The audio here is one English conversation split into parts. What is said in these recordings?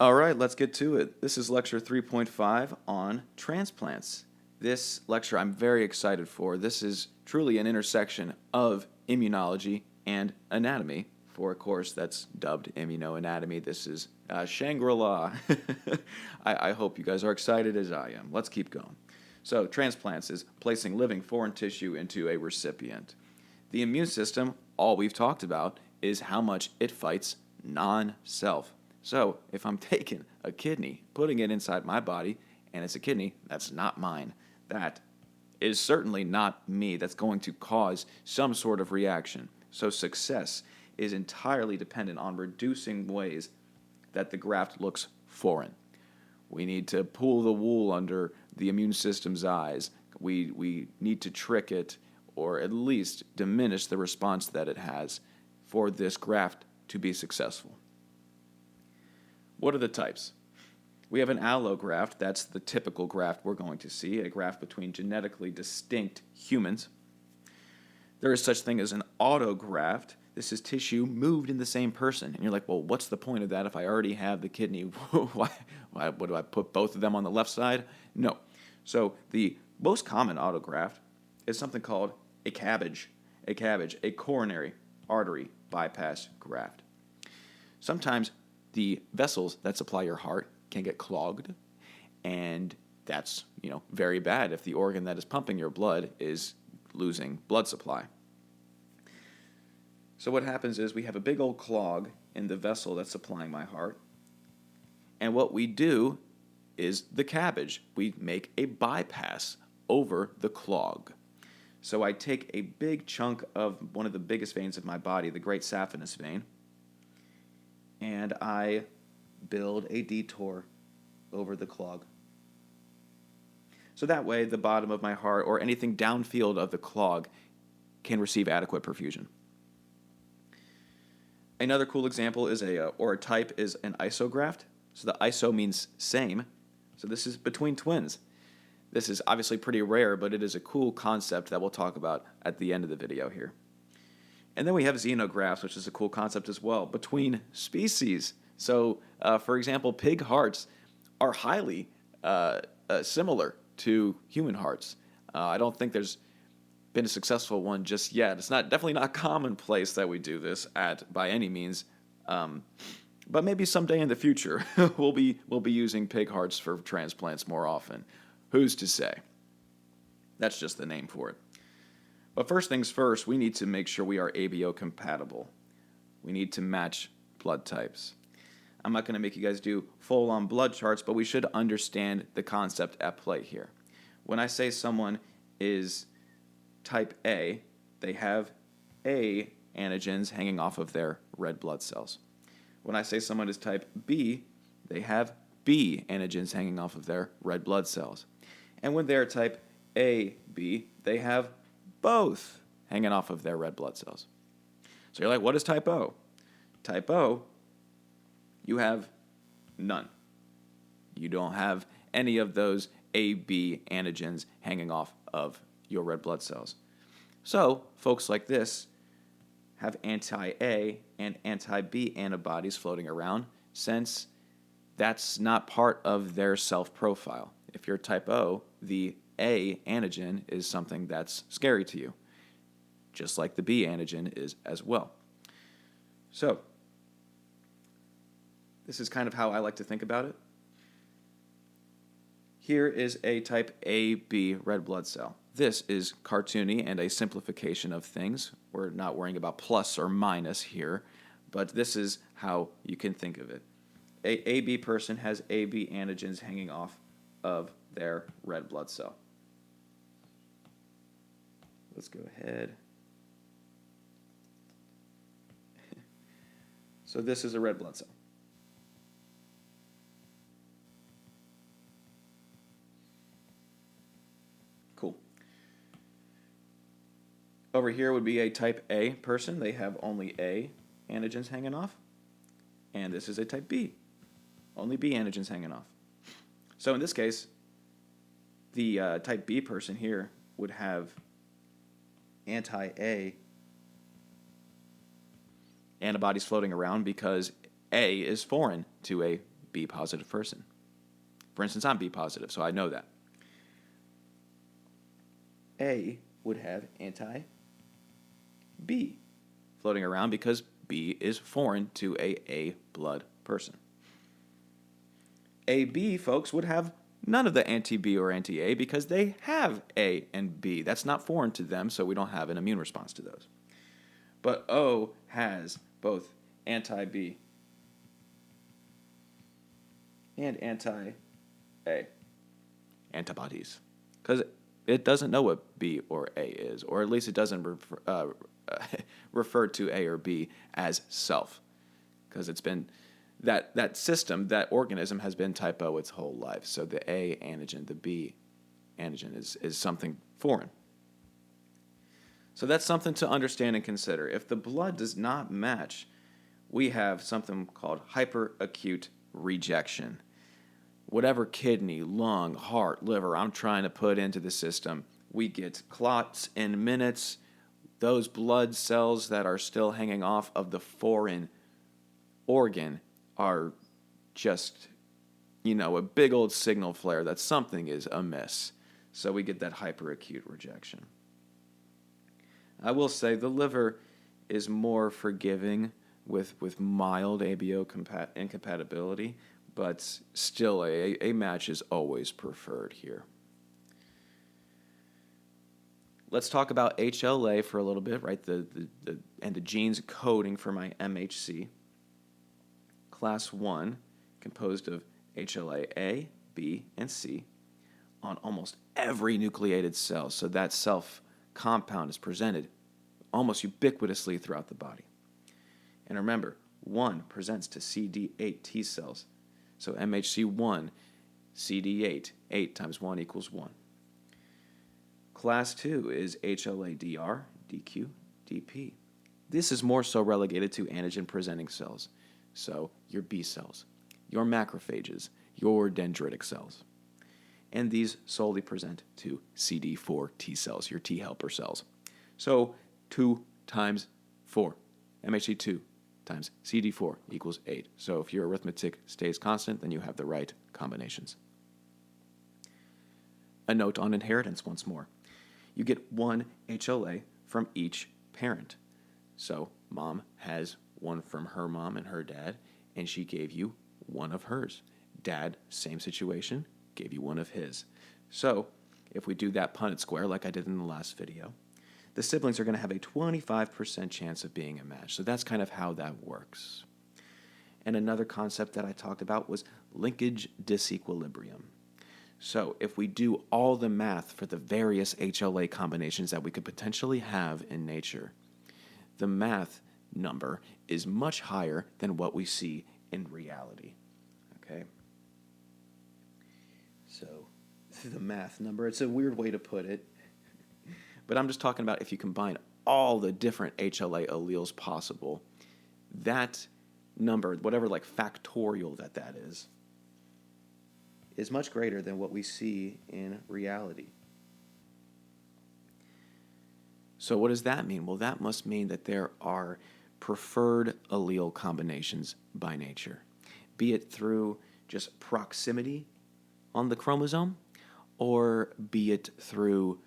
All right, let's get to it. This is lecture 3.5 on transplants. This lecture I'm very excited for. This is truly an intersection of immunology and anatomy for a course that's dubbed immunoanatomy. This is Shangri-La. I hope you guys are excited as I am. Let's keep going. So, transplants is placing living foreign tissue into a recipient. The immune system, all we've talked about, is how much it fights non-self. So, if I'm taking a kidney, putting it inside my body, and it's a kidney, that's not mine. That is certainly not me. That's going to cause some sort of reaction. So, success is entirely dependent on reducing ways that the graft looks foreign. We need to pull the wool under the immune system's eyes. We need to trick it, or at least diminish the response that it has for this graft to be successful. What are the types? We have an allograft. That's the typical graft we're going to see, a graft between genetically distinct humans. There is such thing as an autograft. This is tissue moved in the same person. And you're like, well, what's the point of that if I already have the kidney? Why what do I put both of them on the left side? No. So the most common autograft is something called a cabbage, a coronary artery bypass graft. Sometimes the vessels that supply your heart can get clogged, and that's, very bad if the organ that is pumping your blood is losing blood supply. So what happens is we have a big old clog in the vessel that's supplying my heart, and what we do is the cabbage. We make a bypass over the clog. So I take a big chunk of one of the biggest veins of my body, the great saphenous vein, and I build a detour over the clog. So that way, the bottom of my heart or anything downfield of the clog can receive adequate perfusion. Another cool example is a type is an isograft. So the iso means same. So this is between twins. This is obviously pretty rare, but it is a cool concept that we'll talk about at the end of the video here. And then we have xenografts, which is a cool concept as well, between species. So, for example, pig hearts are highly similar to human hearts. I don't think there's been a successful one just yet. It's definitely not commonplace that we do this by any means. But maybe someday in the future we'll be using pig hearts for transplants more often. Who's to say? That's just the name for it. But first things first, we need to make sure we are ABO compatible. We need to match blood types. I'm not going to make you guys do full-on blood charts, but we should understand the concept at play here. When I say someone is type A, they have A antigens hanging off of their red blood cells. When I say someone is type B, they have B antigens hanging off of their red blood cells. And when they're type AB, they have both hanging off of their red blood cells. So you're like, what is type O? Type O, you have none. You don't have any of those AB antigens hanging off of your red blood cells. So folks like this have anti-A and anti-B antibodies floating around, since that's not part of their self-profile. If you're type O, the A antigen is something that's scary to you, just like the B antigen is as well. So, this is kind of how I like to think about it. Here is a type AB red blood cell. This is cartoony and a simplification of things. We're not worrying about plus or minus here, but this is how you can think of it. A AB person has AB antigens hanging off of their red blood cell. Let's go ahead. So this is a red blood cell. Cool. Over here would be a type A person. They have only A antigens hanging off. And this is a type B. Only B antigens hanging off. So in this case, the type B person here would have anti-A antibodies floating around because A is foreign to a B positive person. For instance, I'm B positive, so I know that. A would have anti-B floating around because B is foreign to a blood person. AB folks would have none of the anti-B or anti-A because they have A and B. That's not foreign to them, so we don't have an immune response to those. But O has both anti-B and anti-A antibodies because it doesn't know what B or A is, or at least it doesn't refer to A or B as self, because it's been that system, that organism has been type O its whole life. So the A antigen, the B antigen is something foreign. So that's something to understand and consider. If the blood does not match, we have something called hyperacute rejection. Whatever kidney, lung, heart, liver I'm trying to put into the system, we get clots in minutes. Those blood cells that are still hanging off of the foreign organ are just, a big old signal flare that something is amiss. So we get that hyperacute rejection. I will say the liver is more forgiving with mild ABO incompatibility, but still a match is always preferred here. Let's talk about HLA for a little bit, right? And the genes coding for my MHC. Class 1, composed of HLA A, B, and C on almost every nucleated cell. So that self compound is presented almost ubiquitously throughout the body. And remember, 1 presents to CD8 T cells. So MHC1, CD8, 8 times 1 equals 1. Class 2 is HLA-DR, DQ, DP. This is more so relegated to antigen-presenting cells. So your B cells, your macrophages, your dendritic cells. And these solely present to CD4 T cells, your T helper cells. So 2 times 4, MHC2 times CD4 equals 8. So if your arithmetic stays constant, then you have the right combinations. A note on inheritance once more. You get 1 HLA from each parent. So mom has 1 from her mom and her dad, and she gave you 1 of hers. Dad, same situation, gave you 1 of his. So if we do that Punnett square like I did in the last video, the siblings are going to have a 25% chance of being a match. So that's kind of how that works. And another concept that I talked about was linkage disequilibrium. So if we do all the math for the various HLA combinations that we could potentially have in nature, the math number is much higher than what we see in reality. Okay? So the math number, it's a weird way to put it, but I'm just talking about if you combine all the different HLA alleles possible, that number, whatever factorial that is much greater than what we see in reality. So what does that mean? Well, that must mean that there are preferred allele combinations by nature, be it through just proximity on the chromosome or be it through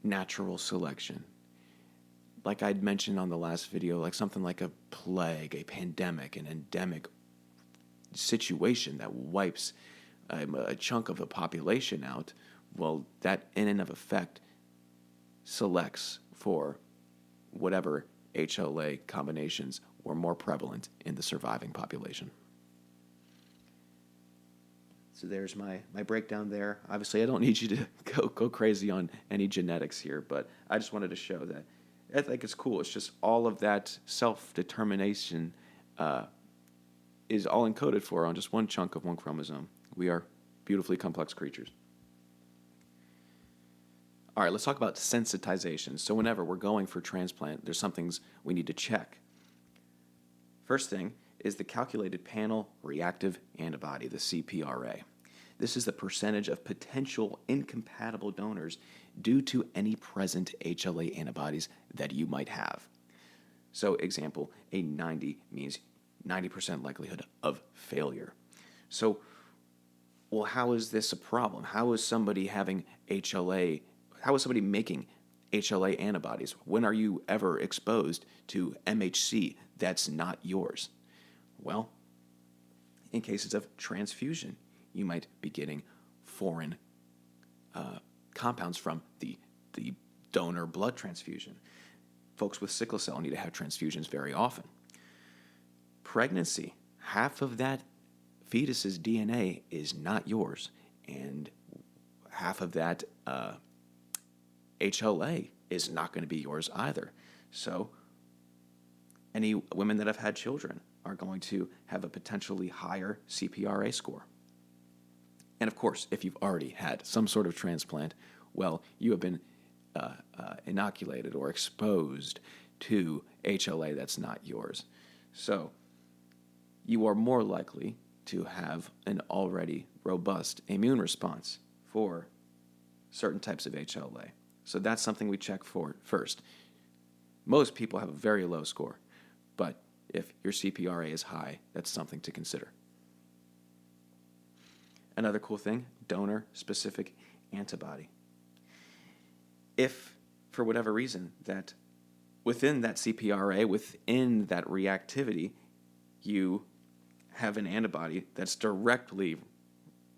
natural selection. Like I'd mentioned on the last video, like something like a plague, a pandemic, an endemic situation that wipes a chunk of the population out, well, that in and of effect selects for whatever HLA combinations were more prevalent in the surviving population. So there's my breakdown there. Obviously, I don't need you to go crazy on any genetics here, but I just wanted to show that I think it's cool. It's just all of that self-determination is all encoded for on just one chunk of one chromosome. We are beautifully complex creatures. All right, let's talk about sensitization. So whenever we're going for transplant, there's some things we need to check. First thing is the calculated panel reactive antibody, the CPRA. This is the percentage of potential incompatible donors due to any present HLA antibodies that you might have. So example, a 90 means 90% likelihood of failure. So, well, how is this a problem? How is somebody having HLA? How is somebody making HLA antibodies? When are you ever exposed to MHC that's not yours? Well, in cases of transfusion, you might be getting foreign compounds from the donor blood transfusion. Folks with sickle cell need to have transfusions very often. Pregnancy, half of that fetus's DNA is not yours, and half of that HLA is not going to be yours either. So any women that have had children are going to have a potentially higher CPRA score. And of course, if you've already had some sort of transplant, well, you have been inoculated or exposed to HLA that's not yours. So you are more likely to have an already robust immune response for certain types of HLA. So that's something we check for first. Most people have a very low score, but if your CPRA is high, that's something to consider. Another cool thing, donor-specific antibody. If, for whatever reason, that within that CPRA, within that reactivity, you have an antibody that's directly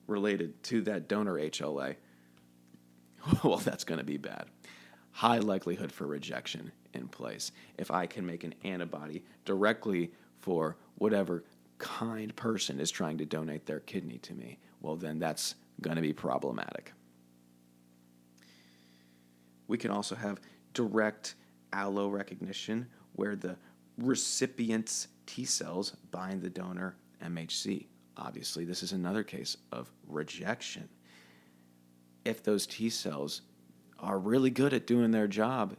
related to that donor HLA, well, that's going to be bad. High likelihood for rejection in place. If I can make an antibody directly for whatever kind person is trying to donate their kidney to me, well, then that's going to be problematic. We can also have direct allo recognition where the recipient's T cells bind the donor MHC. Obviously, this is another case of rejection. If those T cells are really good at doing their job,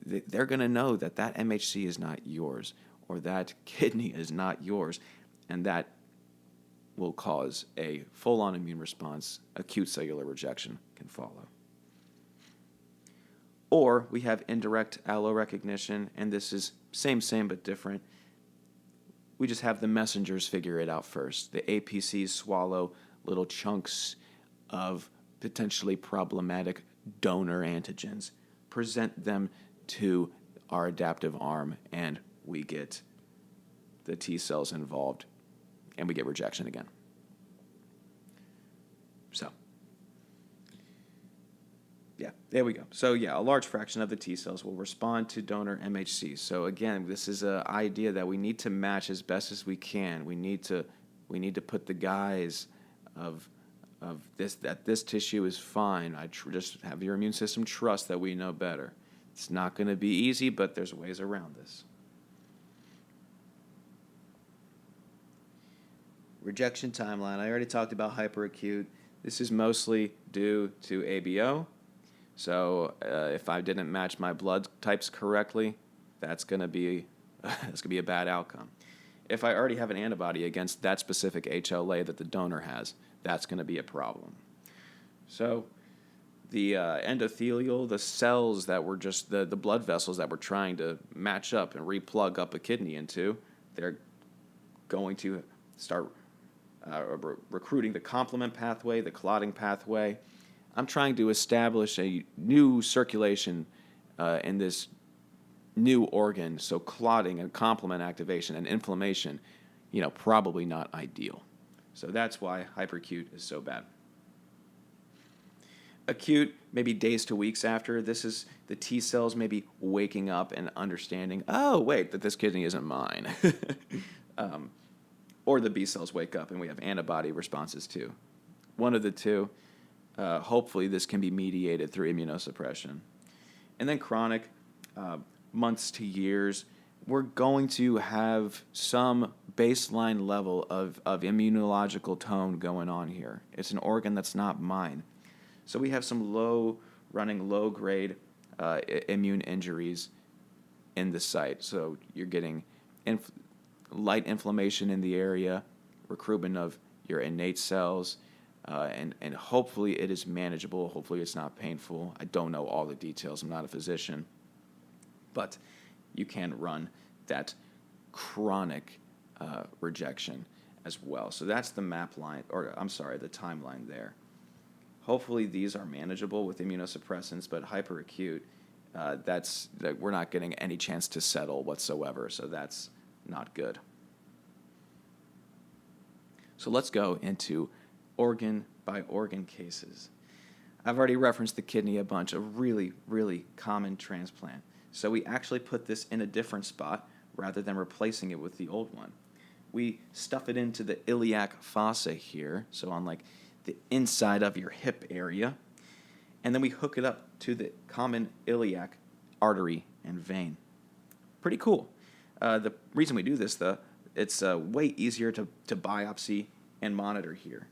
they're going to know that that MHC is not yours or that kidney is not yours, and that will cause a full-on immune response. Acute cellular rejection can follow. Or we have indirect allo recognition, and this is same but different. We just have the messengers figure it out first. The APCs swallow little chunks of potentially problematic donor antigens, present them to our adaptive arm, and we get the T cells involved, and we get rejection again. So, yeah, there we go. So, yeah, a large fraction of the T cells will respond to donor MHC. So, again, this is an idea that we need to match as best as we can. We need to put the guise of this, that this tissue is fine. Just have your immune system trust that we know better. It's not going to be easy, but there's ways around this. Rejection timeline. I already talked about hyperacute. This is mostly due to ABO. So if I didn't match my blood types correctly, that's going to be a bad outcome. If I already have an antibody against that specific HLA that the donor has, that's going to be a problem. So the endothelial, the cells that were just the blood vessels that we're trying to match up and replug up a kidney into, they're going to start recruiting the complement pathway, the clotting pathway. I'm trying to establish a new circulation in this new organ, so clotting and complement activation and inflammation, probably not ideal. So that's why hyperacute is so bad. Acute, maybe days to weeks after, this is the T cells maybe waking up and understanding, oh, wait, that this kidney isn't mine. Or the B cells wake up and we have antibody responses too. One of the two. Hopefully this can be mediated through immunosuppression. And then chronic, months to years, we're going to have some baseline level of immunological tone going on here. It's an organ that's not mine. So we have some low-grade immune injuries in the site. So you're getting light inflammation in the area, recruitment of your innate cells, and hopefully it is manageable. Hopefully it's not painful. I don't know all the details. I'm not a physician. But you can run that chronic rejection. as well. So that's the map line, or I'm sorry, the timeline there. Hopefully these are manageable with immunosuppressants, but hyperacute, we're not getting any chance to settle whatsoever, so that's not good. So let's go into organ by organ cases. I've already referenced the kidney a bunch, a really, really common transplant. So we actually put this in a different spot rather than replacing it with the old one. We stuff it into the iliac fossa here, so on like the inside of your hip area, and then we hook it up to the common iliac artery and vein. Pretty cool. The reason we do this, though, it's way easier to biopsy and monitor here.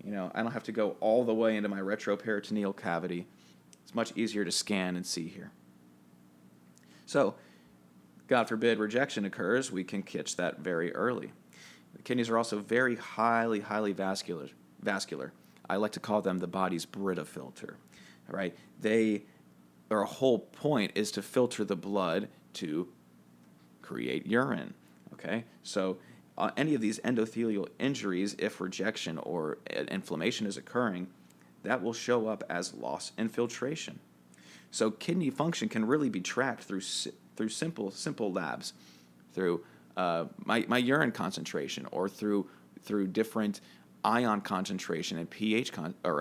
I don't have to go all the way into my retroperitoneal cavity. It's much easier to scan and see here. So, God forbid rejection occurs, we can catch that very early. The kidneys are also very highly vascular. I like to call them the body's Brita filter. Right? Their whole point is to filter the blood to create urine. Okay? So any of these endothelial injuries, if rejection or inflammation is occurring, that will show up as loss in filtration. So kidney function can really be tracked through simple labs, through my urine concentration, or through different ion concentration and pH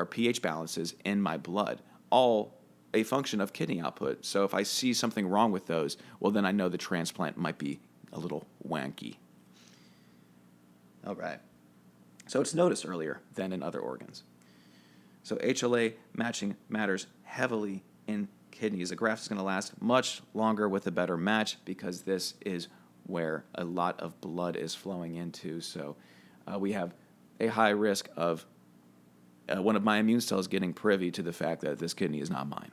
pH balances in my blood, all a function of kidney output. So if I see something wrong with those, well, then I know the transplant might be a little wanky. All right. So it's noticed earlier than in other organs. So HLA matching matters heavily in kidneys. The graft is going to last much longer with a better match because this is where a lot of blood is flowing into. So we have a high risk of one of my immune cells getting privy to the fact that this kidney is not mine.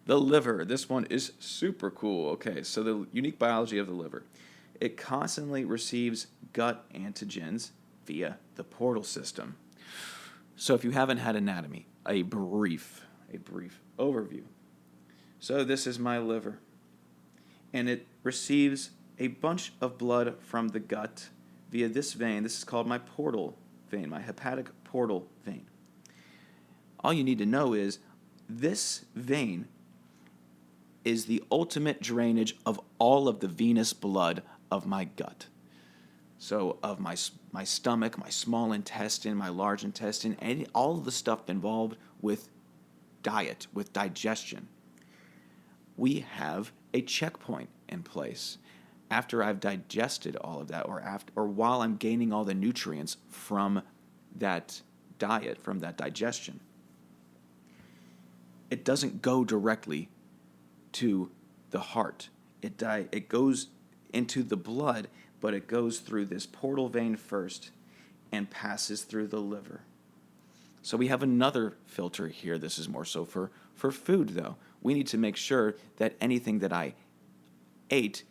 The liver, this one is super cool. Okay, so the unique biology of the liver. It constantly receives gut antigens via the portal system. So if you haven't had anatomy, a brief overview. So this is my liver, and it receives a bunch of blood from the gut via this vein. This is called my portal vein, my hepatic portal vein. All you need to know is this vein is the ultimate drainage of all of the venous blood of my gut. So of my stomach, my small intestine, my large intestine, and all of the stuff involved with diet, with digestion. We have a checkpoint in place. After I've digested all of that, or while I'm gaining all the nutrients from that diet, from that digestion, it doesn't go directly to the heart. It goes into the blood, but it goes through this portal vein first and passes through the liver. So we have another filter here. This is more so for food, though. We need to make sure that anything that I ate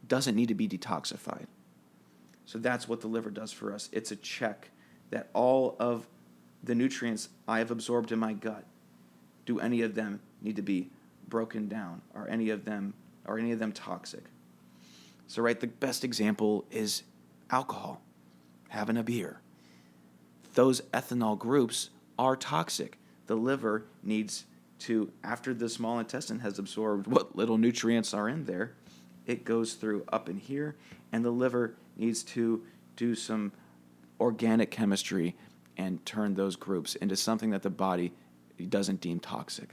doesn't need to be detoxified. So that's what the liver does for us. It's a check that all of the nutrients I have absorbed in my gut, do any of them need to be broken down? Are any of them toxic? So, right, the best example is alcohol, having a beer. Those ethanol groups are toxic. The liver needs to, after the small intestine has absorbed what little nutrients are in there, it goes through up in here, and the liver needs to do some organic chemistry and turn those groups into something that the body doesn't deem toxic.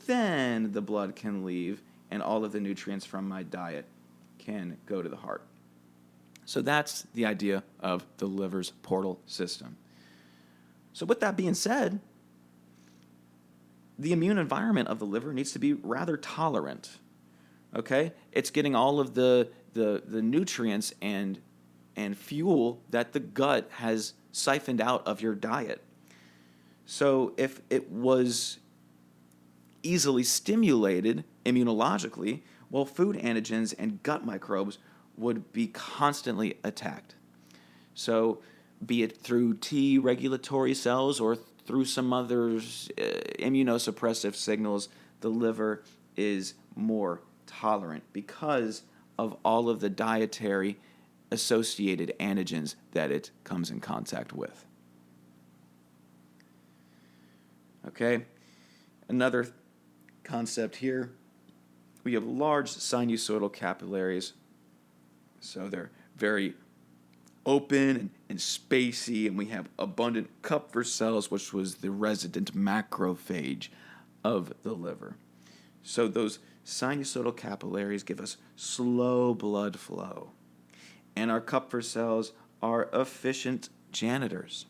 Then the blood can leave, and all of the nutrients from my diet can go to the heart. So that's the idea of the liver's portal system. So with that being said, the immune environment of the liver needs to be rather tolerant. Okay? It's getting all of the nutrients and fuel that the gut has siphoned out of your diet. So if it was easily stimulated immunologically, well, food antigens and gut microbes would be constantly attacked. So be it through T regulatory cells or through some other immunosuppressive signals, the liver is more tolerant because of all of the dietary associated antigens that it comes in contact with. Okay, another concept here, we have large sinusoidal capillaries, so they're very open and spacey, and we have abundant Kupffer cells, which was the resident macrophage of the liver. So those sinusoidal capillaries give us slow blood flow, and our Kupffer cells are efficient janitors.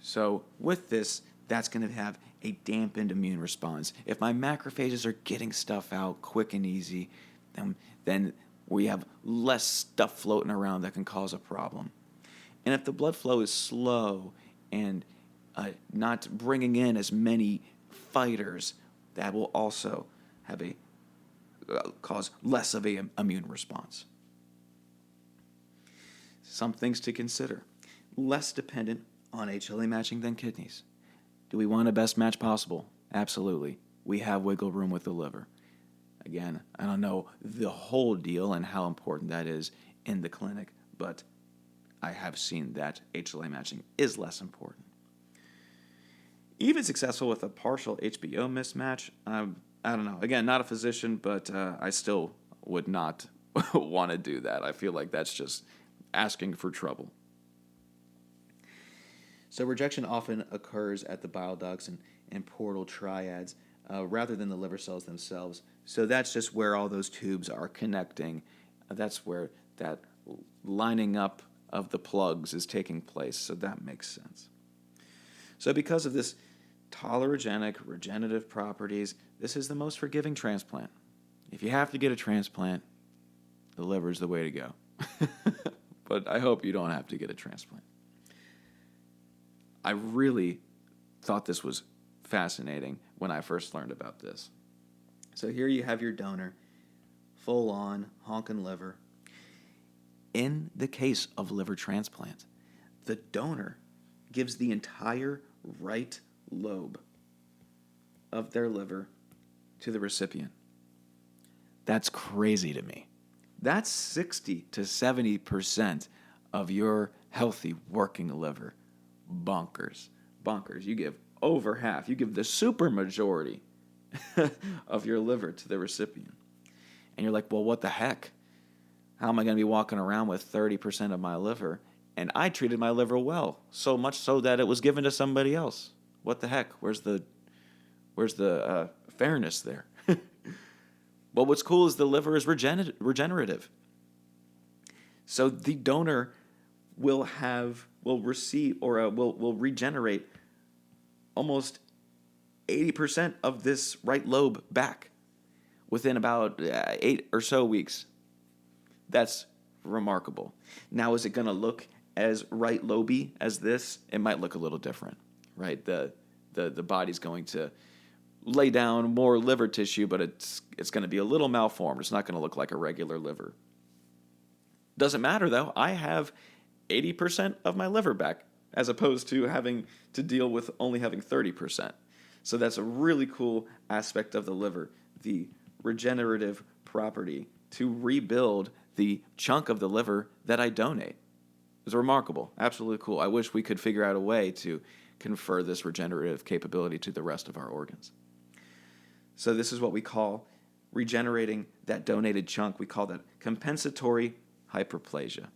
So with this, that's going to have a dampened immune response. If my macrophages are getting stuff out quick and easy, then we have less stuff floating around that can cause a problem. And if the blood flow is slow and not bringing in as many fighters, that will also have cause less of an immune response. Some things to consider. Less dependent on HLA matching than kidneys. Do we want a best match possible? Absolutely. We have wiggle room with the liver. Again, I don't know the whole deal and how important that is in the clinic, but I have seen that HLA matching is less important. Even successful with a partial HBO mismatch, I don't know. Again, not a physician, but I still would not want to do that. I feel like that's just asking for trouble. So rejection often occurs at the bile ducts and portal triads rather than the liver cells themselves. So that's just where all those tubes are connecting. That's where that lining up of the plugs is taking place. So that makes sense. So because of this tolerogenic, regenerative properties, this is the most forgiving transplant. If you have to get a transplant, the liver is the way to go. But I hope you don't have to get a transplant. I really thought this was fascinating when I first learned about this. So here you have your donor, full-on honkin' liver. In the case of liver transplant, the donor gives the entire right lobe of their liver to the recipient. That's crazy to me. That's 60 to 70% of your healthy working liver. Bonkers. You give over half. You give the super majority of your liver to the recipient. And you're like, well, what the heck? How am I going to be walking around with 30% of my liver? And I treated my liver well, so much so that it was given to somebody else. What the heck? Where's the fairness there? Well, what's cool is the liver is regenerative. So the donor will regenerate almost 80% of this right lobe back within about 8 or so weeks. That's remarkable. Now, is it going to look as right lobey as this? It might look a little different, right? The body's going to lay down more liver tissue, but it's going to be a little malformed. It's not going to look like a regular liver. Doesn't matter, though. I have 80% of my liver back, as opposed to having to deal with only having 30%. So that's a really cool aspect of the liver, the regenerative property to rebuild the chunk of the liver that I donate. It's remarkable, absolutely cool. I wish we could figure out a way to confer this regenerative capability to the rest of our organs. So this is what we call regenerating that donated chunk. We call that compensatory hyperplasia.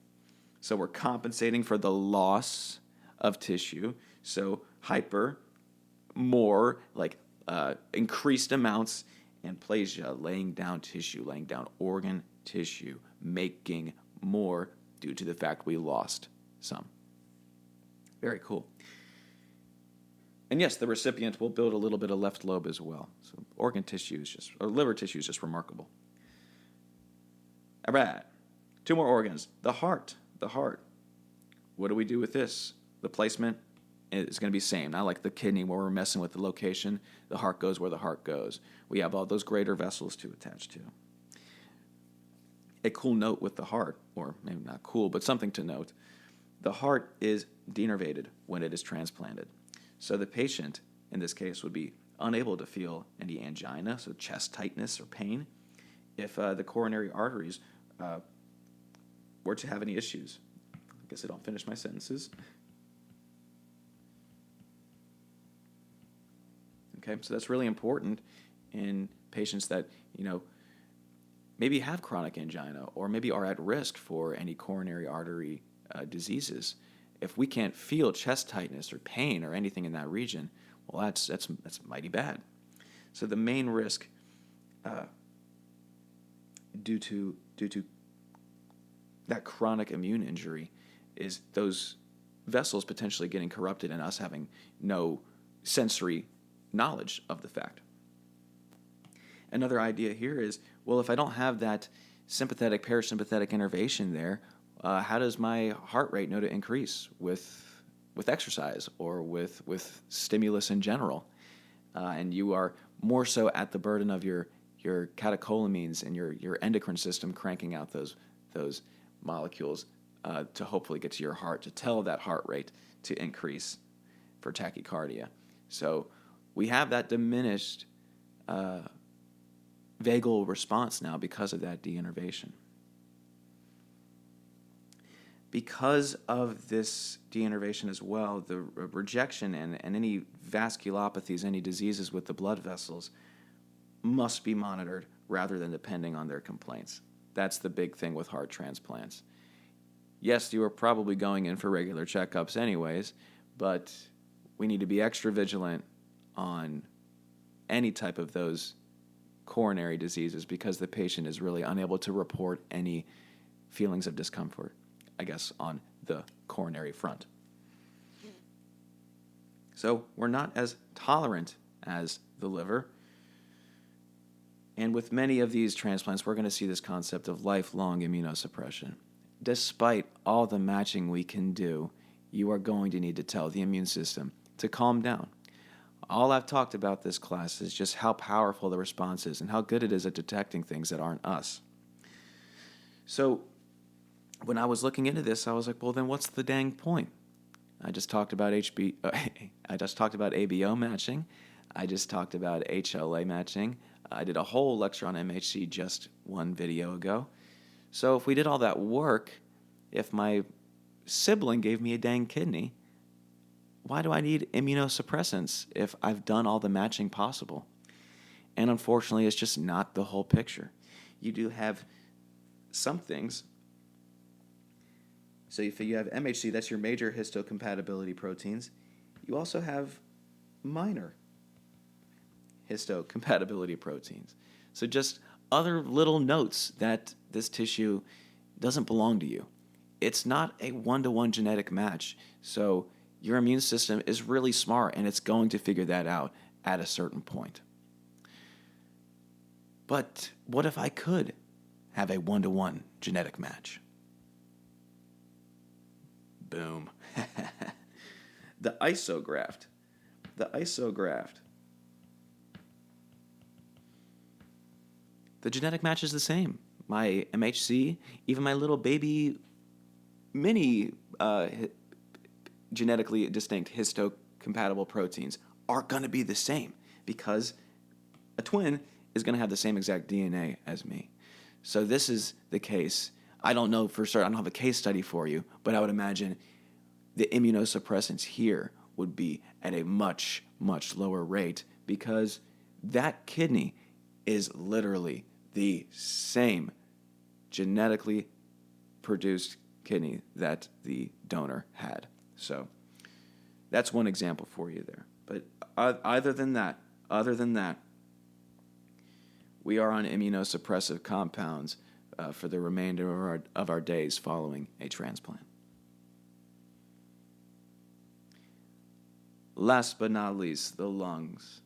So we're compensating for the loss of tissue. So hyper, more, like increased amounts, and plasia, laying down tissue, laying down organ tissue, making more due to the fact we lost some. Very cool. And yes, the recipient will build a little bit of left lobe as well. So organ tissue is liver tissue is just remarkable. All right, 2 more organs. The heart. What do we do with this? The placement is going to be same. Not like the kidney where we're messing with the location. The heart goes where the heart goes. We have all those greater vessels to attach to. A cool note with the heart, or maybe not cool, but something to note. The heart is denervated when it is transplanted. So the patient, in this case, would be unable to feel any angina, so chest tightness or pain, if the coronary arteries were to have any issues. I guess I don't finish my sentences. Okay, so that's really important in patients that, maybe have chronic angina or maybe are at risk for any coronary artery diseases. If we can't feel chest tightness or pain or anything in that region, well, that's mighty bad. So the main risk due to that chronic immune injury is those vessels potentially getting corrupted and us having no sensory knowledge of the fact. Another idea here is, well, if I don't have that sympathetic, parasympathetic innervation there, how does my heart rate know to increase with exercise or with stimulus in general? And you are more so at the burden of your catecholamines and your endocrine system cranking out those molecules to hopefully get to your heart, to tell that heart rate to increase for tachycardia. So we have that diminished vagal response now because of that deinnervation. Because of this deinnervation as well, the rejection and any vasculopathies, any diseases with the blood vessels must be monitored rather than depending on their complaints. That's the big thing with heart transplants. Yes, you are probably going in for regular checkups anyways, but we need to be extra vigilant on any type of those coronary diseases because the patient is really unable to report any feelings of discomfort, I guess, on the coronary front. So we're not as tolerant as the liver. And with many of these transplants, we're going to see this concept of lifelong immunosuppression. Despite all the matching we can do, you are going to need to tell the immune system to calm down. All I've talked about this class is just how powerful the response is and how good it is at detecting things that aren't us. So when I was looking into this, I was like, well, then what's the dang point? I just talked about ABO matching. I just talked about HLA matching. I did a whole lecture on MHC just one video ago. So if we did all that work, if my sibling gave me a dang kidney, why do I need immunosuppressants if I've done all the matching possible? And unfortunately, it's just not the whole picture. You do have some things. So if you have MHC, that's your major histocompatibility proteins. You also have minor histocompatibility proteins. So just other little notes that this tissue doesn't belong to you. It's not a one-to-one genetic match. So your immune system is really smart, and it's going to figure that out at a certain point. But what if I could have a one-to-one genetic match? Boom. The isograft. The genetic match is the same. My MHC, even my little baby mini genetically distinct histocompatible proteins are going to be the same because a twin is going to have the same exact DNA as me. So this is the case. I don't know for certain. I don't have a case study for you, but I would imagine the immunosuppressants here would be at a much, much lower rate because that kidney is literally the same genetically produced kidney that the donor had. So that's one example for you there. But other than that, we are on immunosuppressive compounds for the remainder of our days following a transplant. Last but not least, the lungs.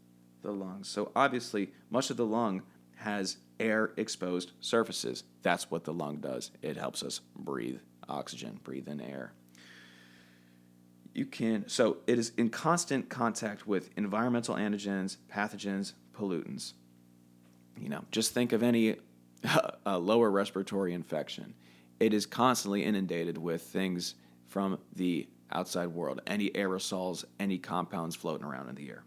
So obviously, much of the lung has air-exposed surfaces. That's what the lung does. It helps us breathe oxygen, breathe in air. So it is in constant contact with environmental antigens, pathogens, pollutants. Just think of any lower respiratory infection. It is constantly inundated with things from the outside world, any aerosols, any compounds floating around in the air.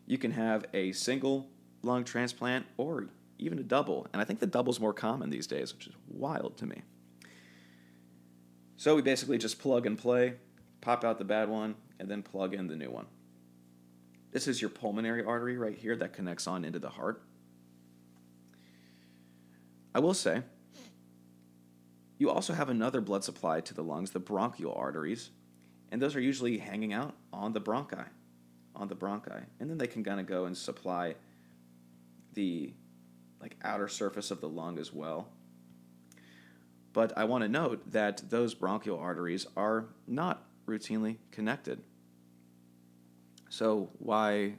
You can have a single lung transplant or even a double, and I think the double's more common these days, which is wild to me. So we basically just plug and play, pop out the bad one, and then plug in the new one. This is your pulmonary artery right here that connects on into the heart. I will say, you also have another blood supply to the lungs, the bronchial arteries, and those are usually hanging out on the bronchi, and then they can kind of go and supply the outer surface of the lung as well. But I want to note that those bronchial arteries are not routinely connected. So why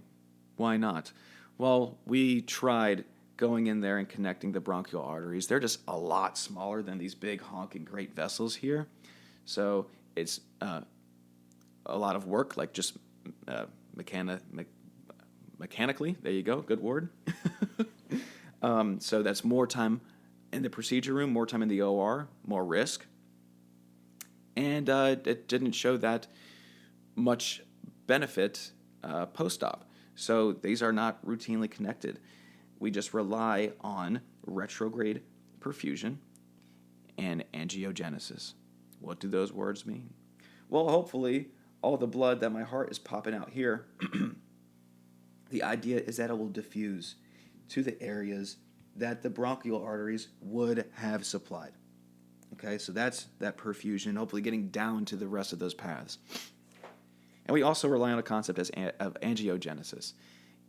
not? Well, we tried going in there and connecting the bronchial arteries. They're just a lot smaller than these big honking great vessels here. So it's a lot of work, like just mechanically. There you go, good word. So that's more time in the procedure room, more time in the OR, more risk. And it didn't show that much benefit post-op. So these are not routinely connected. We just rely on retrograde perfusion and angiogenesis. What do those words mean? Well, hopefully, all the blood that my heart is popping out here, the idea is that it will diffuse to the areas that the bronchial arteries would have supplied. Okay, so that's that perfusion, hopefully getting down to the rest of those paths. And we also rely on a concept of angiogenesis.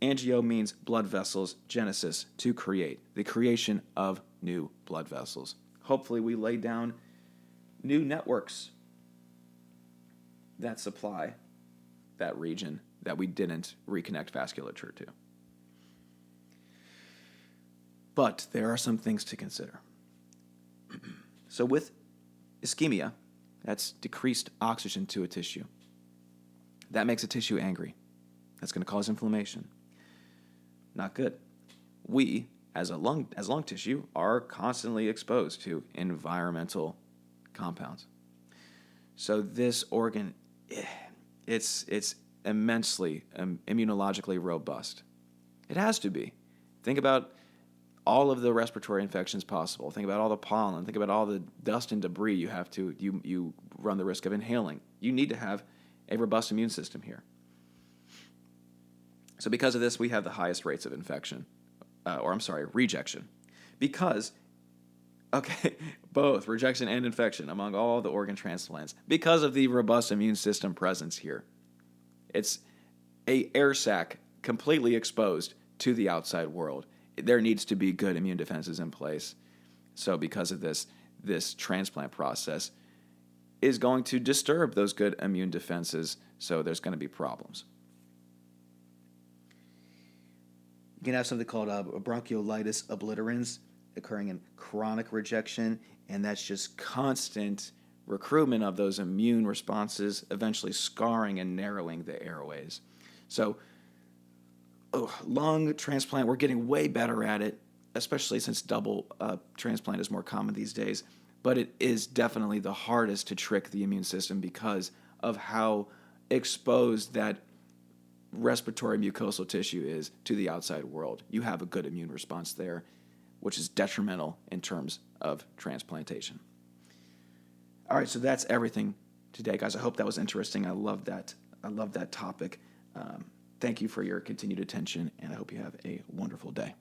Angio means blood vessels, genesis, to create, the creation of new blood vessels. Hopefully we lay down new networks that supply that region that we didn't reconnect vasculature to. But there are some things to consider. So with ischemia, that's decreased oxygen to a tissue. That makes a tissue angry. That's going to cause inflammation. Not good. We, as lung tissue, are constantly exposed to environmental compounds. So this organ, it's immensely immunologically robust. It has to be. Think about all of the respiratory infections possible. Think about all the pollen. Think about all the dust and debris you run the risk of inhaling. You need to have a robust immune system here. So because of this, we have the highest rates of infection, rejection. Because, both rejection and infection among all the organ transplants, because of the robust immune system presence here. It's a air sac completely exposed to the outside world. There needs to be good immune defenses in place. So because of this transplant process is going to disturb those good immune defenses, so there's going to be problems. You can have something called bronchiolitis obliterans occurring in chronic rejection, and that's just constant recruitment of those immune responses, eventually scarring and narrowing the airways. So lung transplant, we're getting way better at it, especially since double transplant is more common these days. But it is definitely the hardest to trick the immune system because of how exposed that respiratory mucosal tissue is to the outside world. You have a good immune response there, which is detrimental in terms of transplantation. All right, so that's everything today, guys. I hope that was interesting. I love that topic. Thank you for your continued attention, and I hope you have a wonderful day.